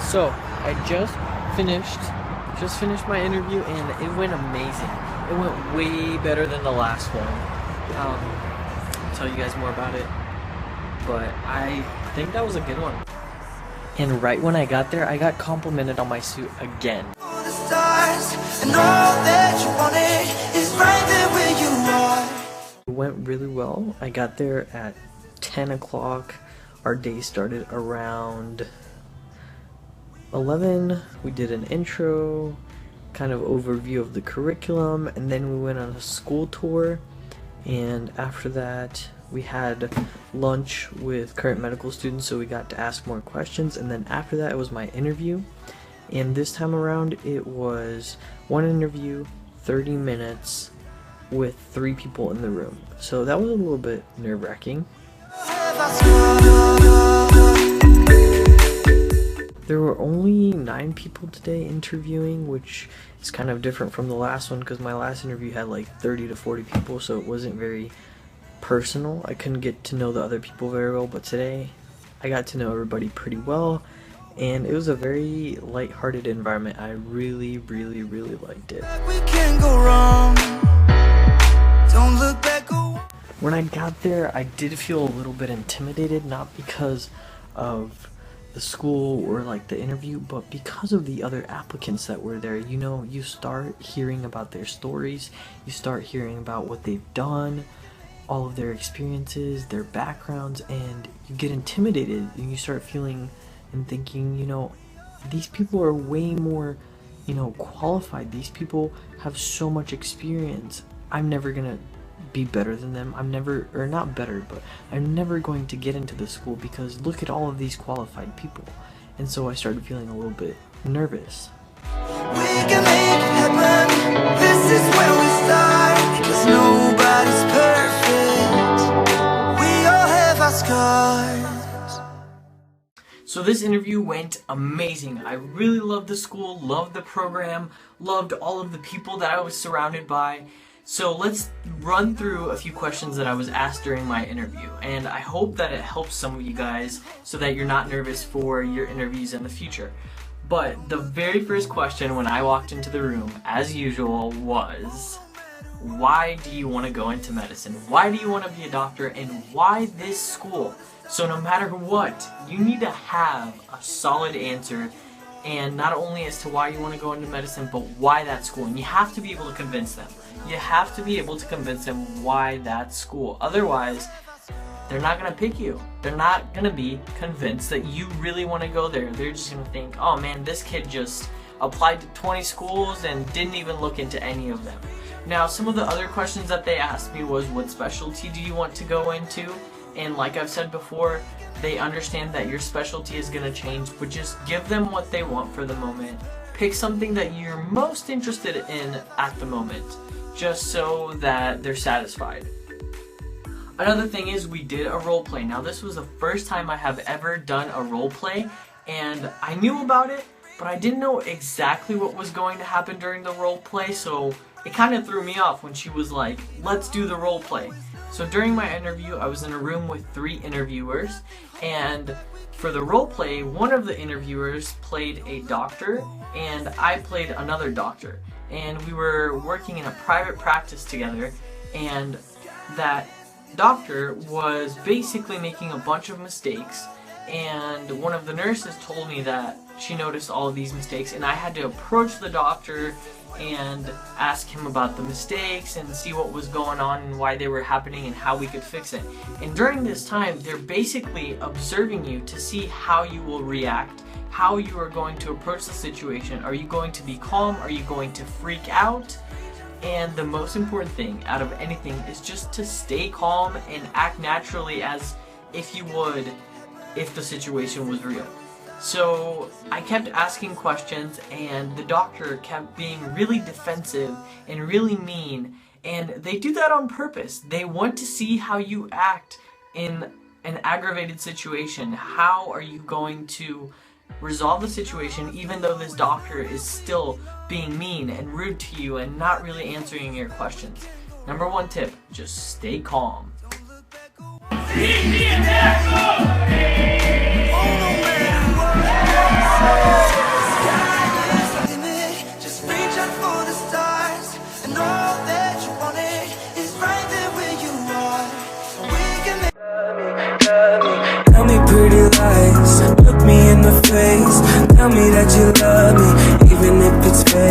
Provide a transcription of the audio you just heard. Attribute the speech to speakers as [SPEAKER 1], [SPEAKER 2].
[SPEAKER 1] So I just finished my interview and it went amazing. It went way better than the last one. I'll tell you guys more about it, but I think that was a good one. And right when I got there, I got complimented on my suit again. It went really well. I got there at 10 o'clock. Our day started around 11. We did an intro, kind of overview of the curriculum, and then we went on a school tour. And after that, we had lunch with current medical students, so we got to ask more questions. And then after that, it was my interview. And this time around, it was one interview, 30 minutes, with 3 people in the room. So that was a little bit nerve-wracking. There were only 9 people today interviewing, which is kind of different from the last one because my last interview had like 30 to 40 people, so it wasn't very personal. I couldn't get to know the other people very well, but today I got to know everybody pretty well, and it was a very light-hearted environment. I really liked it. We can't go wrong. Don't look back. When I got there, I did feel a little bit intimidated, not because of the school or like the interview, but because of the other applicants that were there. You know, you start hearing about their stories, you start hearing about what they've done, all of their experiences, their backgrounds, and you get intimidated and you start feeling and thinking, you know, these people are way more, you know, qualified. These people have so much experience. I'm never gonna be better than them. I'm never, or not better, but I'm never going to get into the school because look at all of these qualified people. And so I started feeling a little bit nervous. We can make it happen. This is where we start, 'cause nobody's perfect. We all have our scars. So this interview went amazing. I really loved the school, loved the program, loved all of the people that I was surrounded by. So let's run through a few questions that I was asked during my interview, and I hope that it helps some of you guys so that you're not nervous for your interviews in the future. But the very first question when I walked into the room, as usual, was, why do you want to go into medicine? Why do you want to be a doctor, and why this school? So no matter what, you need to have a solid answer, and not only as to why you want to go into medicine, but why that school. And you have to be able to convince them. You have to be able to convince them why that school. Otherwise, they're not going to pick you. They're not going to be convinced that you really want to go there. They're just going to think, oh man, this kid just applied to 20 schools and didn't even look into any of them. Now, some of the other questions that they asked me was, what specialty do you want to go into? And like I've said before, they understand that your specialty is going to change, but just give them what they want for the moment. Pick something that you're most interested in at the moment, just so that they're satisfied. Another thing is, we did a role play. Now this was the first time I have ever done a role play, and I knew about it, but I didn't know exactly what was going to happen during the role play, so it kind of threw me off when she was like, let's do the role play. So during my interview, I was in a room with 3 interviewers, and for the role play, one of the interviewers played a doctor, and I played another doctor. And we were working in a private practice together, and that doctor was basically making a bunch of mistakes, and one of the nurses told me that she noticed all of these mistakes, and I had to approach the doctor and ask him about the mistakes and see what was going on and why they were happening and how we could fix it. And during this time, they're basically observing you to see how you will react, how you are going to approach the situation. Are you going to be calm? Are you going to freak out? And the most important thing out of anything is just to stay calm and act naturally as if you would if the situation was real. So I kept asking questions, and the doctor kept being really defensive and really mean, and they do that on purpose. They want to see how you act in an aggravated situation. How are you going to resolve the situation even though this doctor is still being mean and rude to you and not really answering your questions? Number 1 tip, just stay calm.
[SPEAKER 2] you love.